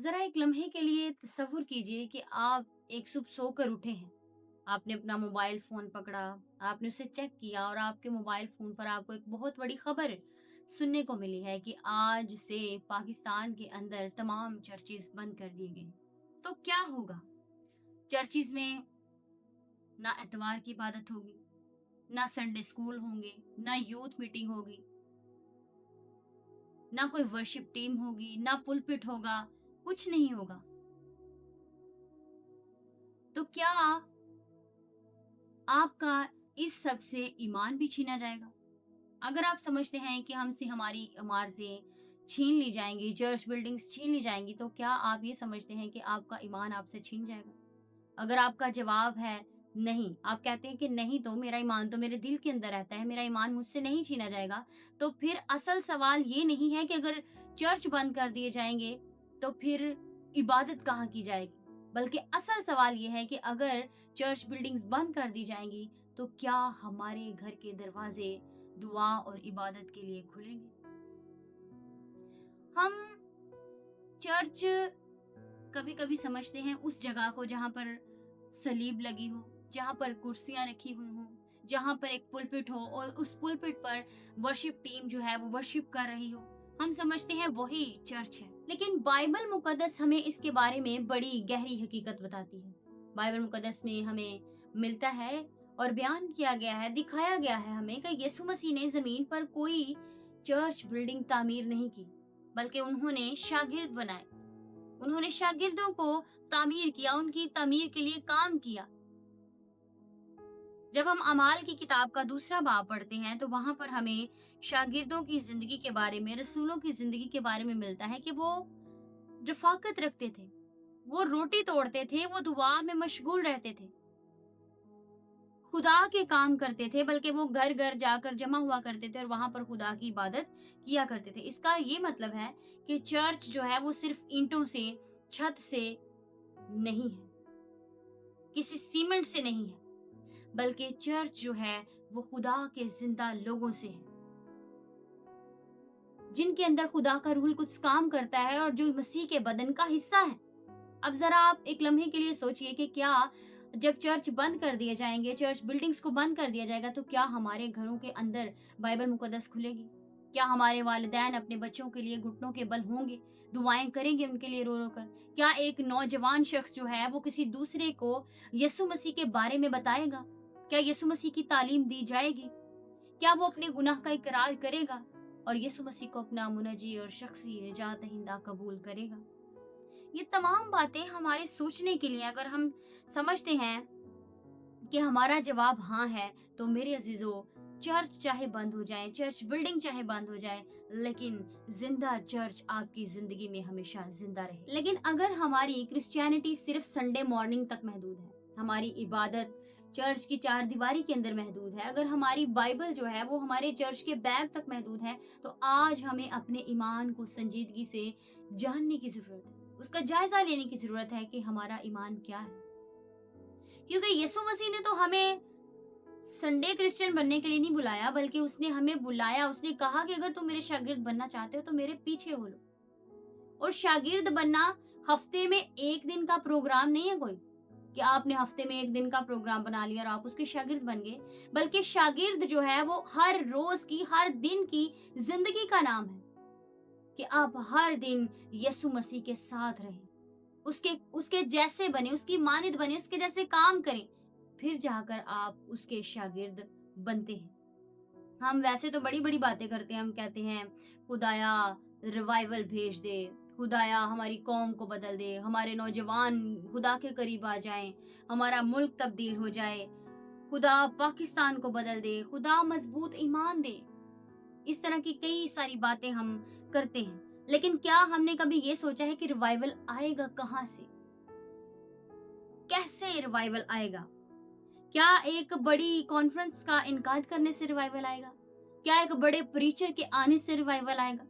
ज़रा एक लम्हे के लिए तसव्वुर कीजिए कि आप एक सुबह सोकर उठे हैं। आपने अपना मोबाइल फ़ोन पकड़ा, आपने उसे चेक किया और आपके मोबाइल फ़ोन पर आपको एक बहुत बड़ी खबर सुनने को मिली है कि आज से पाकिस्तान के अंदर तमाम चर्चेज़ बंद कर दिए गए। तो क्या होगा? चर्चेज़ में ना एतवार की इबादत होगी, ना संडे स्कूल होंगे, ना यूथ मीटिंग होगी, ना कोई वर्शिप टीम होगी, ना पुलपिट होगा, कुछ नहीं होगा। तो क्या आपका इस सब से ईमान भी छीना जाएगा? अगर आप समझते हैं कि हमसे हमारी इमारतें छीन ली जाएँगी, चर्च बिल्डिंग्स छीन ली जाएँगी, तो क्या आप ये समझते हैं कि आपका ईमान आपसे छीन जाएगा? अगर आपका जवाब है नहीं, आप कहते हैं कि नहीं तो मेरा ईमान तो मेरे दिल के अंदर रहता है, मेरा ईमान मुझसे नहीं छीना जाएगा, तो फिर असल सवाल ये नहीं है कि अगर चर्च बंद कर दिए जाएँगे, तो फिर इबादत कहाँ की जाएगी? बल्कि असल सवाल ये है कि अगर चर्च बिल्डिंग्स बंद कर दी जाएँगी, तो क्या हमारे घर के दरवाज़े दुआ और इबादत के लिए खुलेंगे? हम चर्च कभी-कभी समझते हैं उस जगह को जहाँ पर सलीब लगी हो, जहाँ पर कुर्सियाँ रखी हुई हों, जहाँ पर एक पुलपिट हो और उस पुलपिट पर वर्शिप टीम जो है वो वर्शिप कर रही हो। हम समझते हैं वही चर्च है। लेकिन बाइबल मुकद्दस हमें इसके बारे में बड़ी गहरी हकीकत बताती है। बाइबल मुकद्दस में हमें मिलता है और बयान किया गया है, दिखाया गया है हमें कि यीशु मसीह ने ज़मीन पर कोई चर्च बिल्डिंग तामीर नहीं की, बल्कि उन्होंने शागिर्द बनाए। उन्होंने शागिर्दों को तामीर किया, उनकी तामीर के लिए काम किया। जब हम अमाल की किताब का दूसरा बाब पढ़ते हैं, तो वहाँ पर हमें शागिर्दों की ज़िंदगी के बारे में, रसूलों की ज़िंदगी के बारे में मिलता है कि वो रफ़ाकत रखते थे, वो रोटी तोड़ते थे, वो दुआ में मशगूल रहते थे, खुदा के काम करते थे, बल्कि वो घर-घर जाकर जमा हुआ करते थे और वहाँ पर खुदा की इबादत किया करते थे। इसका ये मतलब है कि चर्च जो है वो सिर्फ़ ईंटों से, छत से नहीं है, किसी सीमेंट से नहीं है, बल्कि चर्च जो है वो खुदा के जिंदा लोगों से है, जिनके अंदर खुदा का रूह कुछ काम करता है और जो मसीह के बदन का हिस्सा है। अब जरा आप एक लम्हे के लिए सोचिए कि क्या जब चर्च बंद कर दिए जाएंगे, चर्च बिल्डिंग्स को बंद कर दिया जाएगा, तो क्या हमारे घरों के अंदर बाइबल मुकद्दस खुलेगी? क्या हमारे वालिदैन अपने बच्चों के लिए घुटनों के बल होंगे, दुआएं करेंगे उनके लिए रो रो कर? क्या एक नौजवान शख्स जो है वो किसी दूसरे को यीशु मसीह के बारे में बताएगा? क्या यीशु मसीह की तालीम दी जाएगी? क्या वो अपने गुनाह का इकरार करेगा और यीशु मसीह को अपना मुनजी और शख्सी निजात दहिंदा कबूल करेगा? ये तमाम बातें हमारे सोचने के लिए, अगर हम समझते हैं कि हमारा जवाब हाँ है, तो मेरे अजीजों, चर्च चाहे बंद हो जाए, चर्च बिल्डिंग चाहे बंद हो जाए, लेकिन जिंदा चर्च आपकी जिंदगी में हमेशा जिंदा रहे। लेकिन अगर हमारी क्रिश्चियनिटी सिर्फ संडे मॉर्निंग तक महदूद है, हमारी इबादत चर्च की चार दीवारी के अंदर महदूद है, अगर हमारी बाइबल जो है वो हमारे चर्च के बैग तक महदूद है, तो आज हमें अपने ईमान को संजीदगी से जानने की जरूरत है, उसका जायजा लेने की जरूरत है कि हमारा ईमान क्या है। क्योंकि यीशु मसीह ने तो हमें संडे क्रिश्चियन बनने के लिए नहीं बुलाया, बल्कि उसने हमें बुलाया, उसने कहा कि अगर तुम मेरे शागिर्द बनना चाहते हो तो मेरे पीछे हो लो। और शागिर्द बनना हफ्ते में एक दिन का प्रोग्राम नहीं है कोई, कि आपने हफ्ते में एक दिन का प्रोग्राम बना लिया और आप उसके शागिर्द बन गए, बल्कि शागिर्द जो है वो हर रोज की, हर दिन की जिंदगी का नाम है, कि आप हर दिन यीशु मसीह के साथ रहें, उसके उसके जैसे बने, उसकी मानिद बने, उसके जैसे काम करें, फिर जाकर आप उसके शागिर्द बनते हैं। हम वैसे तो बड़ी-बड़ी बातें करते हैं, हम कहते हैं खुदाया रिवाइवल भेज दे, खुदाया हमारी कौम को बदल दे, हमारे नौजवान खुदा के करीब आ जाएं, हमारा मुल्क तब्दील हो जाए, खुदा पाकिस्तान को बदल दे, खुदा मजबूत ईमान दे। इस तरह की कई सारी बातें हम करते हैं, लेकिन क्या हमने कभी ये सोचा है कि रिवाइवल आएगा कहाँ से? कैसे रिवाइवल आएगा? क्या एक बड़ी कॉन्फ्रेंस का इनकाद करने से रिवाइवल आएगा? क्या एक बड़े प्रीचर के आने से रिवाइवल आएगा?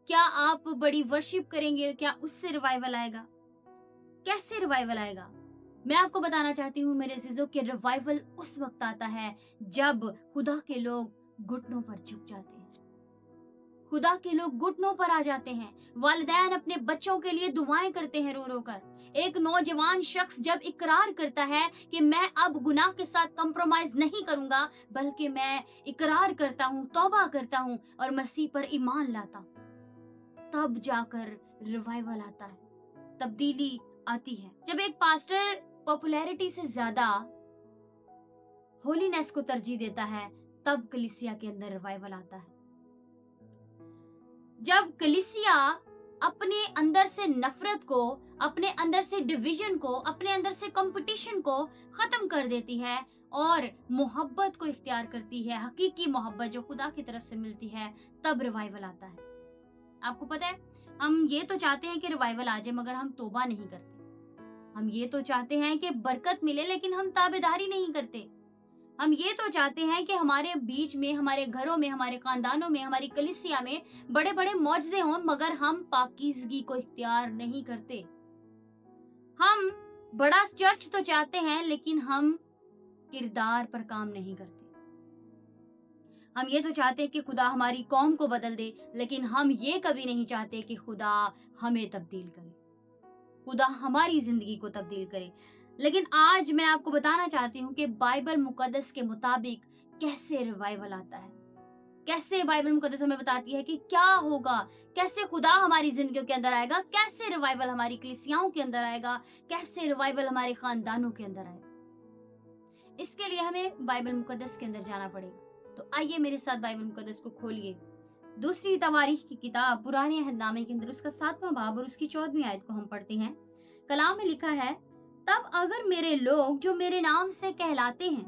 क्या आप बड़ी वर्शिप करेंगे, क्या उससे रिवाइवल आएगा? कैसे रिवाइवल आएगा? मैं आपको बताना चाहती हूँ मेरे अजीजों कि रिवाइवल उस वक्त आता है जब खुदा के लोग घुटनों पर झुक जाते हैं, खुदा के लोग घुटनों पर आ जाते हैं। वालिदैन अपने बच्चों के लिए दुआएं करते हैं रो रो कर। एक नौजवान शख्स जब इकरार करता है कि मैं अब गुनाह के साथ कंप्रोमाइज नहीं करूंगा, बल्कि मैं इकरार करता हूँ, तौबा करता हूँ और मसीह पर ईमान लाता हूँ, तब जाकर रिवाइवल आता है, तब्दीली आती है। जब एक पास्टर पॉपुलैरिटी से ज्यादा होलीनेस को तरजीह देता है, तब कलीसिया के अंदर रिवाइवल आता है। जब कलीसिया अपने अंदर से नफरत को, अपने अंदर से डिवीजन को, अपने अंदर से कंपटीशन को खत्म कर देती है और मोहब्बत को इख्तियार करती है, हकीकी मोहब्बत जो खुदा की तरफ से मिलती है, तब रिवाइवल आता है। आपको पता है, हम ये तो चाहते हैं कि रिवाइवल आ जाए, मगर हम तौबा नहीं करते। हम ये तो चाहते हैं कि बरकत मिले, लेकिन हम ताबेदारी नहीं करते। हम ये तो चाहते हैं कि हमारे बीच में, हमारे घरों में, हमारे खानदानों में, हमारी कलीसिया में बड़े बड़े मौजज़े हों, मगर हम पाकीज़गी को इख्तियार नहीं करते। हम बड़ा चर्च तो चाहते हैं, लेकिन हम किरदार पर काम नहीं करते। हम ये तो चाहते हैं कि खुदा हमारी कौम को बदल दे, लेकिन हम ये कभी नहीं चाहते कि खुदा हमें तब्दील करे, खुदा हमारी जिंदगी को तब्दील करे। लेकिन आज मैं आपको बताना चाहती हूँ कि बाइबल मुकद्दस के मुताबिक कैसे रिवाइवल आता है, कैसे बाइबल मुकद्दस हमें बताती है कि क्या होगा, कैसे खुदा हमारी जिंदगियों के अंदर आएगा, कैसे रिवाइवल हमारी कलीसियाओं के अंदर आएगा, कैसे रिवाइवल हमारे खानदानों के अंदर आएगा। इसके लिए हमें बाइबल मुकद्दस के अंदर जाना पड़ेगा। तो आइए मेरे साथ बाइबल मुकद्दस को खोलिए। दूसरी तवारीख की किताब पुराने अहदनामे के अंदर उसका 7वां बाब और उसकी 14वीं आयत को हम पढ़ते हैं। कलाम में लिखा है, तब अगर मेरे लोग जो मेरे नाम से कहलाते हैं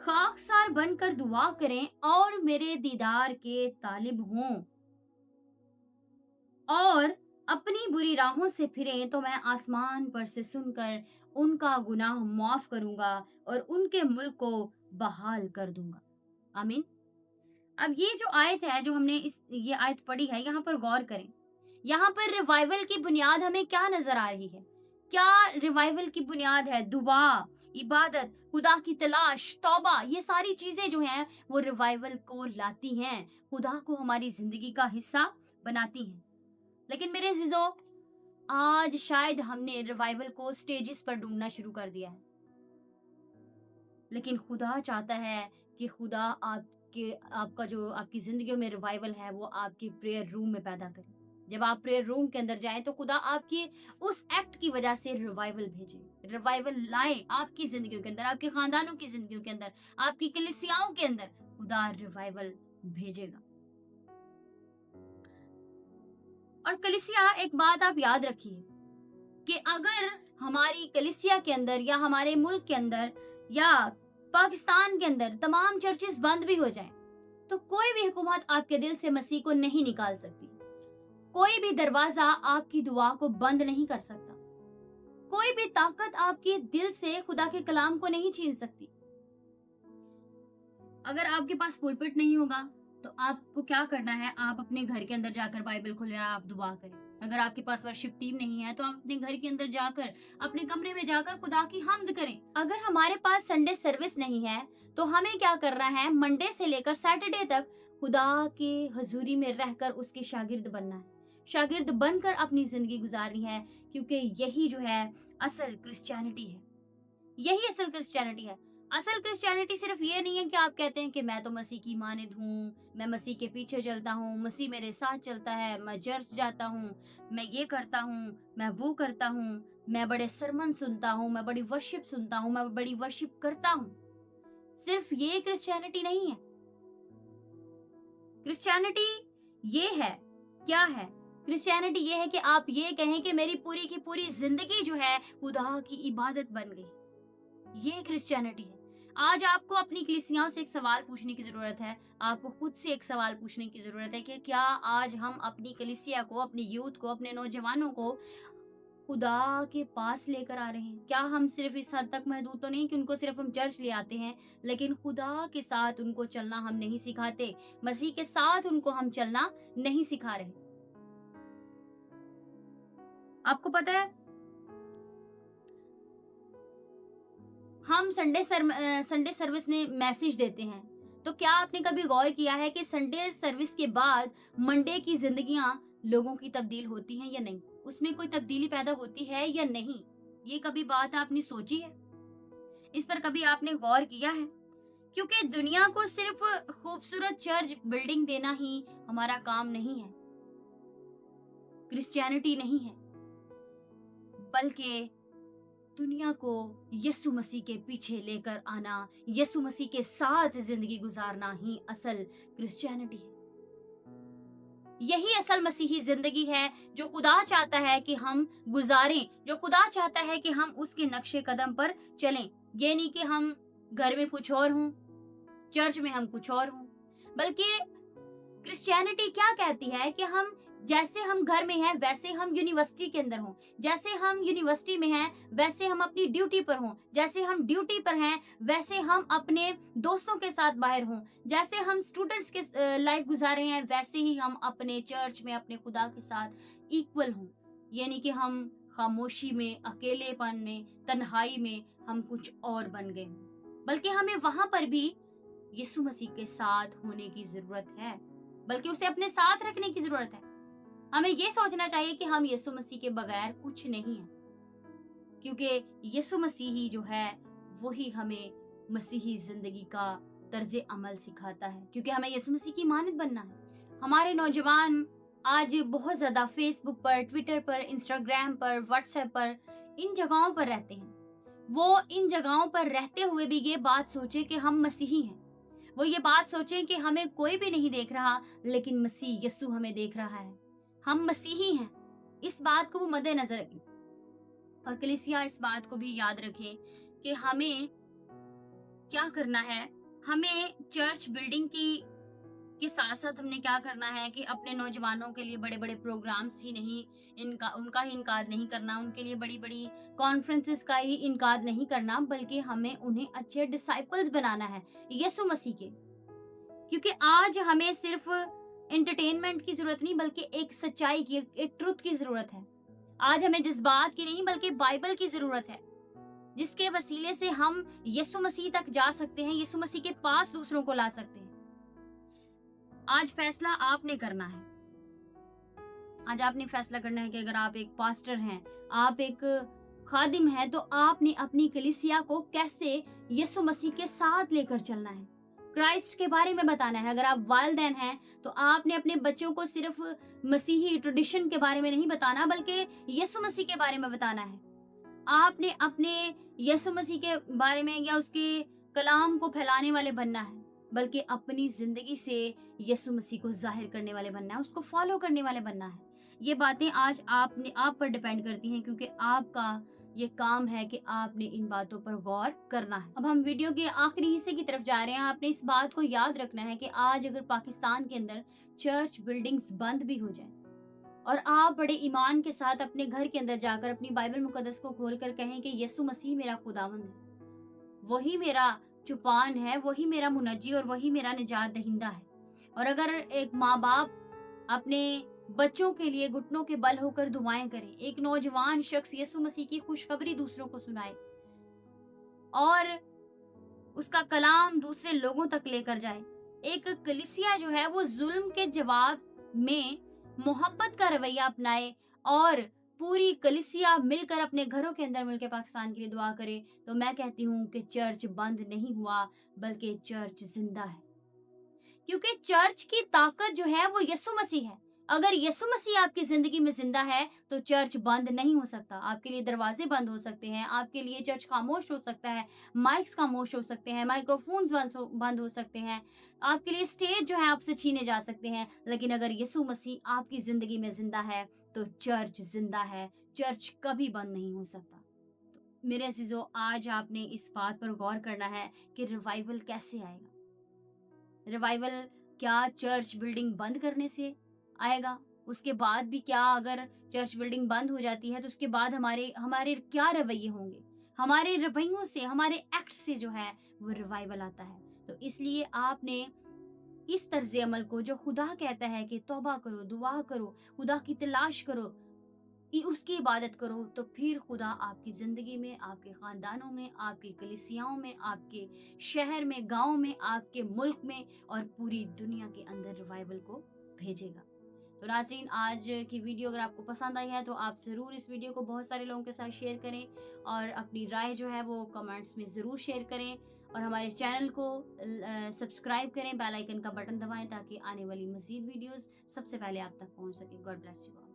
खाकसार बनकर दुआ करें और मेरे दीदार के तालिब हों और अपनी बुरी राहों से फिरें, तो मैं आसमान पर से सुनकर उनका गुनाह माफ करूंगा और उनके मुल्क को बहाल कर दूंगा। आमीन। अब ये जो आयत है, जो हमने ये आयत पढ़ी है, यहाँ पर गौर करें। यहाँ पर रिवाइवल की बुनियाद हमें क्या नजर आ रही है? क्या रिवाइवल की बुनियाद है? दुआ, इबादत, खुदा की तलाश, तौबा, ये सारी चीजें जो हैं वो रिवाइवल को लाती हैं, खुदा को हमारी जिंदगी का हिस्सा बनाती हैं। लेकिन मेरे अजीजों, आज शायद हमने रिवाइवल को स्टेजेस पर ढूंढना शुरू कर दिया है। लेकिन खुदा चाहता है कि खुदा आपका जो आपकी जिंदगी में रिवाइवल है वो आपके प्रेयर रूम में पैदा करे। जब आप प्रेयर रूम के अंदर जाएं तो खुदा आपकी उस एक्ट की वजह से रिवाइवल भेजे, रिवाइवल लाए आपकी जिंदगियों के अंदर, आपके खानदानों की जिंदगियों के अंदर, आपकी कलीसियाओं के अंदर खुदा रिवाइवल भेजेगा। और कलीसिया, एक बात आप याद रखिए कि अगर हमारी कलीसिया के अंदर या हमारे मुल्क के अंदर या पाकिस्तान के अंदर तमाम चर्चेस बंद भी हो जाएं, तो कोई भी हुकूमत आपके दिल से मसीह को नहीं निकाल सकती। कोई भी दरवाजा आपकी दुआ को बंद नहीं कर सकता। कोई भी ताकत आपके दिल से खुदा के कलाम को नहीं छीन सकती। अगर आपके पास पुलपिट नहीं होगा तो आपको क्या करना है? आप अपने घर के अंदर जाकर बाइबल खोलें, आप दुआ करें। अगर आपके पास वर्शिप टीम नहीं है तो आप अपने घर के अंदर जाकर, अपने कमरे में जाकर खुदा की हम्द करें। अगर हमारे पास संडे सर्विस नहीं है तो हमें क्या करना है? मंडे से लेकर सैटरडे तक खुदा के हजूरी में रहकर उसके शागिर्द बनना है, शागिर्द बनकर अपनी जिंदगी गुजारनी है, क्योंकि यही जो है असल क्रिश्चियनिटी है। यही असल क्रिश्चियनिटी है। असल क्रिश्चियनिटी सिर्फ ये नहीं है कि आप कहते हैं कि मैं तो मसीह की मानिद हूँ, मैं मसीह के पीछे चलता हूँ, मसीह मेरे साथ चलता है, मैं चर्च जाता हूँ, मैं ये करता हूँ, मैं वो करता हूँ, मैं बड़े सरमन सुनता हूँ, मैं बड़ी वर्शिप सुनता हूँ, मैं बड़ी वर्शिप करता हूँ। सिर्फ ये क्रिश्चियनिटी नहीं है। क्रिश्चियनिटी ये है, क्या है? क्रिश्चियनिटी ये है कि आप ये कहें कि मेरी पूरी की पूरी जिंदगी जो है खुदा की इबादत बन गई। ये क्रिश्चियनिटी है। आज आपको अपनी कलीसियाओं से एक सवाल पूछने की जरूरत है। आपको खुद से एक सवाल पूछने की जरूरत है कि क्या आज हम अपनी कलीसिया को, अपनी यूथ को, अपने नौजवानों को खुदा के पास लेकर आ रहे हैं? क्या हम सिर्फ इस हद तक महदूद तो नहीं कि उनको सिर्फ हम चर्च ले आते हैं, लेकिन खुदा के साथ उनको चलना हम नहीं सिखाते, मसीह के साथ उनको हम चलना नहीं सिखा रहे। आपको पता है, हम संडे सर्विस में मैसेज देते हैं, तो क्या आपने कभी गौर किया है कि संडे सर्विस के बाद मंडे की जिंदगियां लोगों की तब्दील होती हैं या नहीं? उसमें कोई तब्दीली पैदा होती है या नहीं? ये कभी बात आपने सोची है? इस पर कभी आपने गौर किया है? क्योंकि दुनिया को सिर्फ खूबसूरत चर्च बिल्डिंग देना ही हमारा काम नहीं है, क्रिश्चियनिटी नहीं है, बल्कि दुनिया को यीशु मसीह के पीछे लेकर आना, यीशु मसीह के साथ जिंदगी गुजारना ही असल क्रिश्चियनिटी है। यही असल मसीही जिंदगी है जो खुदा चाहता है कि हम गुजारें, जो खुदा चाहता है कि हम उसके नक्शे कदम पर चलें। ये नहीं कि हम घर में कुछ और हों, चर्च में हम कुछ और हों, बल्कि क्रिश्चियनिटी क्या कहती है कि हम जैसे हम घर में हैं वैसे हम यूनिवर्सिटी के अंदर हों, जैसे हम यूनिवर्सिटी में हैं वैसे हम अपनी ड्यूटी पर हों, जैसे हम ड्यूटी पर हैं वैसे हम अपने दोस्तों के साथ बाहर हों, जैसे हम स्टूडेंट्स के लाइफ गुजारे हैं वैसे ही हम अपने चर्च में अपने खुदा के साथ इक्वल हों। यानी कि हम खामोशी में, अकेलेपन में, तन्हाई में हम कुछ और बन गए हों, बल्कि हमें वहां पर भी यीशु मसीह के साथ होने की जरूरत है, बल्कि उसे अपने साथ रखने की जरूरत है। हमें ये सोचना चाहिए कि हम यीशु मसीह के बगैर कुछ नहीं है, क्योंकि यीशु मसीह ही जो है वही हमें मसीही जिंदगी का तर्ज अमल सिखाता है, क्योंकि हमें यीशु मसीह की मानद बनना है। हमारे नौजवान आज बहुत ज्यादा फेसबुक पर, ट्विटर पर, इंस्टाग्राम पर, व्हाट्सएप पर, इन जगहों पर रहते हैं। वो इन जगहों पर रहते हुए भी ये बात सोचे कि हम मसीही हैं। वो ये बात सोचें कि हमें कोई भी नहीं देख रहा, लेकिन मसीह यीशु हमें देख रहा है, हम मसीही हैं। इस बात को वो मद्देनजर रखें और कलीसिया इस बात को भी याद रखे कि हमें क्या करना है। हमें चर्च बिल्डिंग की के साथ साथ हमने क्या करना है कि अपने नौजवानों के लिए बड़े बड़े प्रोग्राम्स ही नहीं उनका ही इनकार नहीं करना, उनके लिए बड़ी बड़ी कॉन्फ्रेंसेस का ही इनकार नहीं करना, बल्कि हमें उन्हें अच्छे डिसाइपल्स बनाना है यीशु मसीह के। क्योंकि आज हमें सिर्फ एंटरटेनमेंट की जरूरत नहीं, बल्कि एक सच्चाई की, एक ट्रुथ की जरूरत है। आज हमें जज्बात की नहीं बल्कि बाइबल की जरूरत है, जिसके वसीले से हम यीशु मसीह तक जा सकते हैं, यीशु मसीह के पास दूसरों को ला सकते हैं। आज फैसला आपने करना है। आज आपने फैसला करना है कि अगर आप एक पास्टर हैं, आप एक खादिम हैं, तो आपने अपनी कलीसिया को कैसे यीशु मसीह के साथ लेकर चलना है, क्राइस्ट के बारे में बताना है। अगर आप वालिदैन हैं तो आपने अपने बच्चों को सिर्फ मसीही ट्रेडिशन के बारे में नहीं बताना, बल्कि यीशु मसीह के बारे में बताना है। आपने अपने यीशु मसीह के बारे में या उसके कलाम को फैलाने वाले बनना है, बल्कि अपनी जिंदगी से यीशु मसीह को जाहिर करने वाले बनना है, उसको फॉलो करने वाले बनना है। ये बातें आज आप पर डिपेंड करती हैं, क्योंकि आपका ये काम है कि आपने इन बातों पर गौर करना है। अब हम वीडियो के आखिरी हिस्से की तरफ जा रहे हैं। आपने इस बात को याद रखना है कि आज अगर पाकिस्तान के अंदर चर्च बिल्डिंग्स बंद भी हो जाए और आप बड़े ईमान के साथ अपने घर के अंदर जाकर अपनी बाइबल मुकद्दस को खोलकर कहें कि यीशु मसीह मेरा खुदावंद है, वही मेरा चुपान है, वही मेरा मुनज्जी और वही मेरा निजात दहिंदा है। और अगर एक माँ बाप अपने बच्चों के लिए घुटनों के बल होकर दुआएं करें, एक नौजवान शख्स यीशु मसीह की खुशखबरी दूसरों को सुनाए और उसका कलाम दूसरे लोगों तक लेकर जाए, एक कलीसिया जो है वो जुल्म के जवाब में मोहब्बत का रवैया अपनाए और पूरी कलीसिया मिलकर अपने घरों के अंदर मिलकर पाकिस्तान के लिए दुआ करे, तो मैं कहती हूँ कि चर्च बंद नहीं हुआ, बल्कि चर्च जिंदा है। क्योंकि चर्च की ताकत जो है वो यीशु मसीह है। अगर यीशु मसीह आपकी जिंदगी में जिंदा है तो चर्च बंद नहीं हो सकता। आपके लिए दरवाजे बंद हो सकते हैं, आपके लिए चर्च खामोश हो सकता है, माइक्स खामोश हो सकते हैं, माइक्रोफोन्स बंद हो सकते हैं, आपके लिए स्टेज जो है आपसे छीने जा सकते हैं, लेकिन अगर यीशु मसीह आपकी जिंदगी में जिंदा है तो चर्च जिंदा है, चर्च कभी बंद नहीं हो सकता। तो मेरे अजीजों, आज आपने इस बात पर गौर करना है कि रिवाइवल कैसे आएगा। रिवाइवल क्या चर्च बिल्डिंग बंद करने से आएगा? उसके बाद भी क्या अगर चर्च बिल्डिंग बंद हो जाती है तो उसके बाद हमारे हमारे क्या रवैये होंगे? हमारे रवैयों से, हमारे एक्ट से जो है वो रिवाइवल आता है। तो इसलिए आपने इस तर्ज अमल को जो खुदा कहता है कि तौबा करो, दुआ करो, खुदा की तलाश करो, اس की इबादत करो, तो फिर खुदा आपकी ज़िंदगी में, आपके ख़ानदानों में, आपकी कलीसियाओं में, आपके शहर में, गाँव में, आपके मुल्क में और पूरी दुनिया के अंदर रिवाइवल को भेजेगा। तो नाज़रीन, आज की वीडियो अगर आपको पसंद आई है तो आप ज़रूर इस वीडियो को बहुत सारे लोगों के साथ शेयर करें और अपनी राय जो है वो कमेंट्स में ज़रूर शेयर करें और हमारे चैनल को सब्सक्राइब करें, बेल आइकन का बटन दबाएँ ताकि आने वाली मज़ीद वीडियोज़ सबसे पहले आप तक पहुँच सकें। God bless you all.